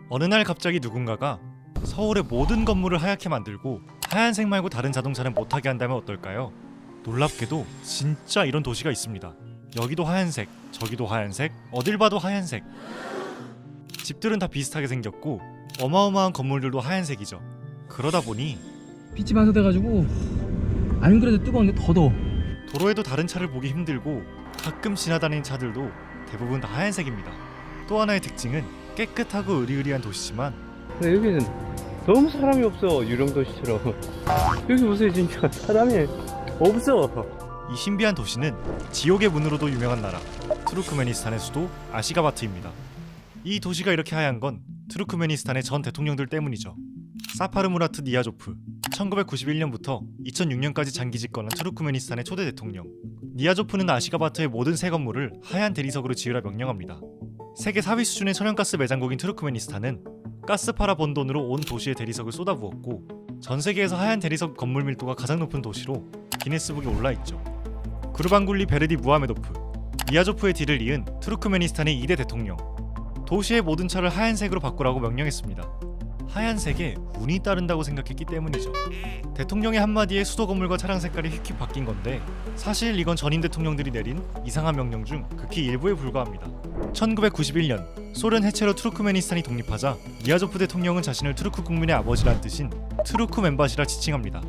어느 날 갑자기 누군가가 서울의 모든 건물을 하얗게 만들고 하얀색 말고 다른 자동차는 못하게 한다면 어떨까요? 놀랍게도 진짜 이런 도시가 있습니다. 여기도 하얀색, 저기도 하얀색, 어딜 봐도 하얀색. 집들은 다 비슷하게 생겼고 어마어마한 건물들도 하얀색이죠. 그러다 보니 빛이 반사돼가지고 안 그래도 뜨거운데 더 더워. 도로에도 다른 차를 보기 힘들고 가끔 지나다니는 차들도 대부분 다 하얀색입니다. 또 하나의 특징은 깨끗하고 으리으리한 도시지만 근데 여기는 너무 사람이 없어. 유령도시처럼. 여기 보세요, 진짜 사람이 없어. 이 신비한 도시는 지옥의 문으로도 유명한 나라 투르크메니스탄의 수도 아시가바트입니다. 이 도시가 이렇게 하얀 건 투르크메니스탄의 전 대통령들 때문이죠. 사파르 무라트 니아조프, 1991년부터 2006년까지 장기 집권한 투르크메니스탄의 초대 대통령. 니아조프는 아시가바트의 모든 새 건물을 하얀 대리석으로 지으라 명령합니다. 세계 4위 수준의 천연가스 매장국인 투르크메니스탄은 가스 팔아 번 돈으로 온 도시에 대리석을 쏟아부었고 전 세계에서 하얀 대리석 건물 밀도가 가장 높은 도시로 기네스북에 올라있죠. 구르방굴리 베르디 무하메도프, 니아조프의 뒤를 이은 투르크메니스탄의 2대 대통령. 도시의 모든 차를 하얀색으로 바꾸라고 명령했습니다. 하얀색에 운이 따른다고 생각했기 때문이죠. 대통령의 한마디에 수도 건물과 차량 색깔이 휙휙 바뀐 건데 사실 이건 전임 대통령들이 내린 이상한 명령 중 극히 일부에 불과합니다. 1991년 소련 해체로 투르크메니스탄이 독립하자 니아조프 대통령은 자신을 투르크 국민의 아버지란 뜻인 투르크멘바시라 지칭합니다.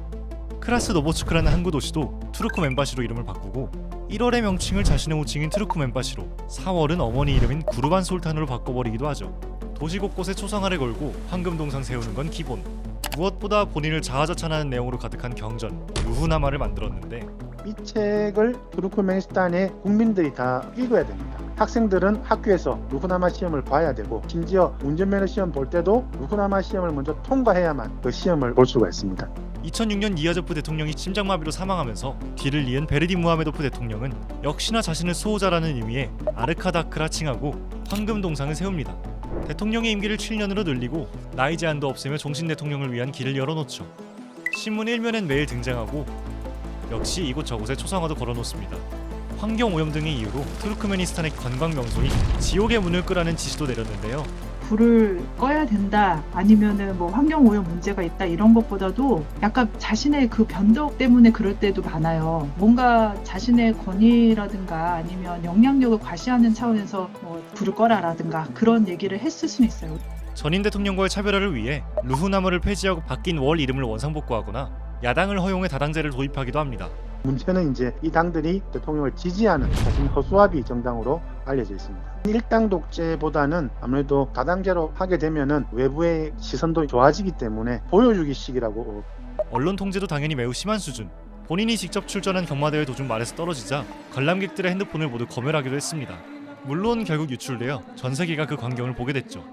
크라스노보츠크라는 항구 도시도 투르크멘바시로 이름을 바꾸고 1월의 명칭을 자신의 호칭인 투르크멘바시로 4월은 어머니 이름인 구르반 솔탄으로 바꿔버리기도 하죠. 도시 곳곳에 초상화를 걸고 황금 동상 세우는 건 기본. 무엇보다 본인을 자아자찬하는 내용으로 가득한 경전 루후나마를 만들었는데 이 책을 투르크메니스탄의 국민들이 다 읽어야 됩니다. 학생들은 학교에서 루후나마 시험을 봐야 되고 심지어 운전면허 시험 볼 때도 루후나마 시험을 먼저 통과해야만 그 시험을 볼 수가 있습니다. 2006년 니아조프 대통령이 심장마비로 사망하면서 뒤를 이은 베르디 무하메도프 대통령은 역시나 자신을 수호자라는 의미의 아르카다크라 칭하고 황금 동상을 세웁니다. 대통령의 임기를 7년으로 늘리고 나이 제한도 없애며 종신 대통령을 위한 길을 열어놓죠. 신문 1면엔 매일 등장하고 역시 이곳 저곳에 초상화도 걸어놓습니다. 환경오염 등의 이유로 투르크메니스탄의 관광 명소인 지옥의 문을 끄라는 지시도 내렸는데요. 불을 꺼야 된다 아니면은 뭐 환경오염 문제가 있다 이런 것보다도 약간 자신의 그 변덕 때문에 그럴 때도 많아요. 뭔가 자신의 권위라든가 아니면 영향력을 과시하는 차원에서 뭐 불을 꺼라라든가 그런 얘기를 했을 수는 있어요. 전임 대통령과의 차별화를 위해 루후나마를 폐지하고 바뀐 월 이름을 원상복구하거나 야당을 허용해 다당제를 도입하기도 합니다. 문제는 이제 이 당들이 대통령을 지지하는 자신 허수아비 정당으로 알려져 있습니다. 일당 독재보다는 아무래도 다당제로 하게 되면은 외부의 시선도 좋아지기 때문에 보여주기식이라고. 언론 통제도 당연히 매우 심한 수준. 본인이 직접 출전한 경마대회 도중 말에서 떨어지자 관람객들의 핸드폰을 모두 검열하기도 했습니다. 물론 결국 유출되어 전 세계가 그 광경을 보게 됐죠.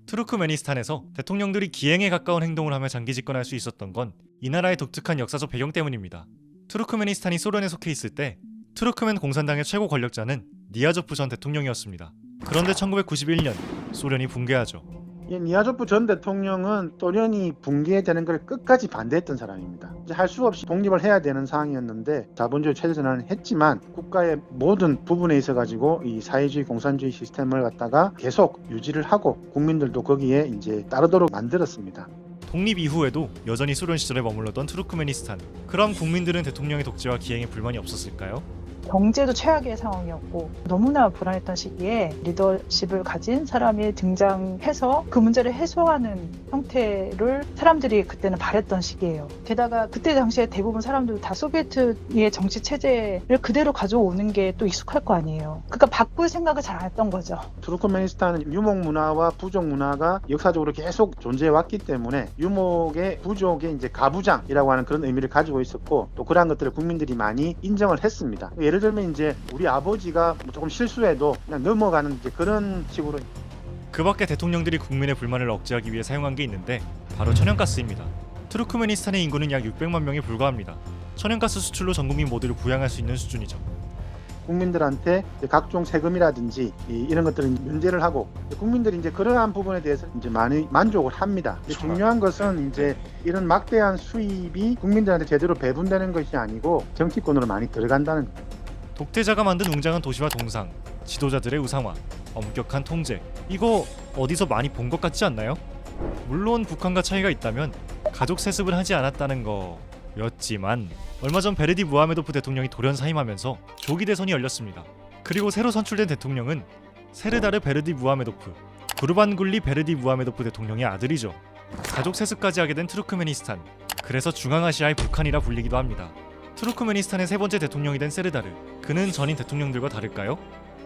투르크메니스탄에서 대통령들이 기행에 가까운 행동을 하며 장기 집권할 수 있었던 건 이 나라의 독특한 역사적 배경 때문입니다. 투르크메니스탄이 소련에 속해 있을 때 투르크멘 공산당의 최고 권력자는 니아조프 전 대통령이었습니다. 그런데 1991년 소련이 붕괴하죠. 니아조프 전 대통령은 소련이 붕괴되는 걸 끝까지 반대했던 사람입니다. 할 수 없이 독립을 해야 되는 상황이었는데 자본주의 체제 전환을 했지만 국가의 모든 부분에 있어 가지고 이 사회주의 공산주의 시스템을 갖다가 계속 유지를 하고 국민들도 거기에 이제 따르도록 만들었습니다. 독립 이후에도 여전히 소련 시절에 머물렀던 투르크메니스탄. 그럼 국민들은 대통령의 독재와 기행에 불만이 없었을까요? 경제도 최악의 상황이었고 너무나 불안했던 시기에 리더십을 가진 사람이 등장해서 그 문제를 해소하는 형태를 사람들이 그때는 바랬던 시기예요. 게다가 그때 당시에 대부분 사람들 다 소비에트의 정치 체제를 그대로 가져오는 게 또 익숙할 거 아니에요. 그러니까 바꿀 생각을 잘 안 했던 거죠. 투르크메니스탄은 유목 문화와 부족 문화가 역사적으로 계속 존재해 왔기 때문에 유목의 부족의 이제 가부장이라고 하는 그런 의미를 가지고 있었고 또 그러한 것들을 국민들이 많이 인정을 했습니다. 예를 들면 이제 우리 아버지가 조금 실수해도 그냥 넘어가는 이제 그런 식으로. 그 밖에 대통령들이 국민의 불만을 억제하기 위해 사용한 게 있는데 바로 천연가스입니다. 투르크메니스탄의 인구는 약 600만 명에 불과합니다. 천연가스 수출로 전 국민 모두를 부양할 수 있는 수준이죠. 국민들한테 각종 세금이라든지 이런 것들은 면제를 하고 국민들이 이제 그러한 부분에 대해서 이제 많이 만족을 합니다. 중요한 것은 이제 이런 막대한 수입이 국민들한테 제대로 배분되는 것이 아니고 정치권으로 많이 들어간다는. 독재자가 만든 웅장한 도시와 동상, 지도자들의 우상화, 엄격한 통제. 이거 어디서 많이 본 것 같지 않나요? 물론 북한과 차이가 있다면 가족 세습을 하지 않았다는 거였지만 얼마 전 베르디 무하메도프 대통령이 돌연 사임하면서 조기 대선이 열렸습니다. 그리고 새로 선출된 대통령은 세르다르 베르디 무하메도프, 구르반굴리 베르디 무하메도프 대통령의 아들이죠. 가족 세습까지 하게 된 투르크메니스탄, 그래서 중앙아시아의 북한이라 불리기도 합니다. 투르크메니스탄의 세 번째 대통령이 된 세르다르, 그는 전임 대통령들과 다를까요?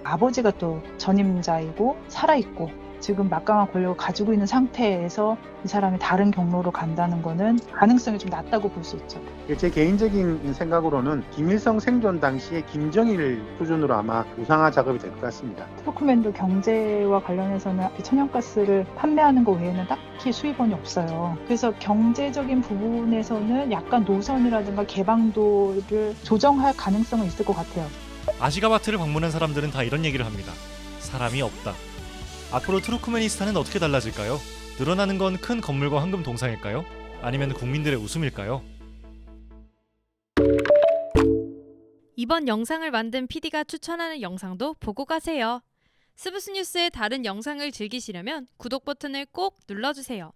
아버지가 또 전임자이고 살아있고 지금 막강한 권력을 가지고 있는 상태에서 이 사람이 다른 경로로 간다는 거는 가능성이 좀 낮다고 볼 수 있죠. 제 개인적인 생각으로는 김일성 생존 당시에 김정일 수준으로 아마 우상화 작업이 될 것 같습니다. 투르크멘도 경제와 관련해서는 천연가스를 판매하는 것 외에는 딱히 수입원이 없어요. 그래서 경제적인 부분에서는 약간 노선이라든가 개방도를 조정할 가능성은 있을 것 같아요. 아시가바트를 방문한 사람들은 다 이런 얘기를 합니다. 사람이 없다. 앞으로 투르크메니스탄은 어떻게 달라질까요? 늘어나는 건 큰 건물과 황금 동상일까요? 아니면 국민들의 웃음일까요? 이번 영상을 만든 PD가 추천하는 영상도 보고 가세요. 스브스 뉴스의 다른 영상을 즐기시려면 구독 버튼을 꼭 눌러주세요.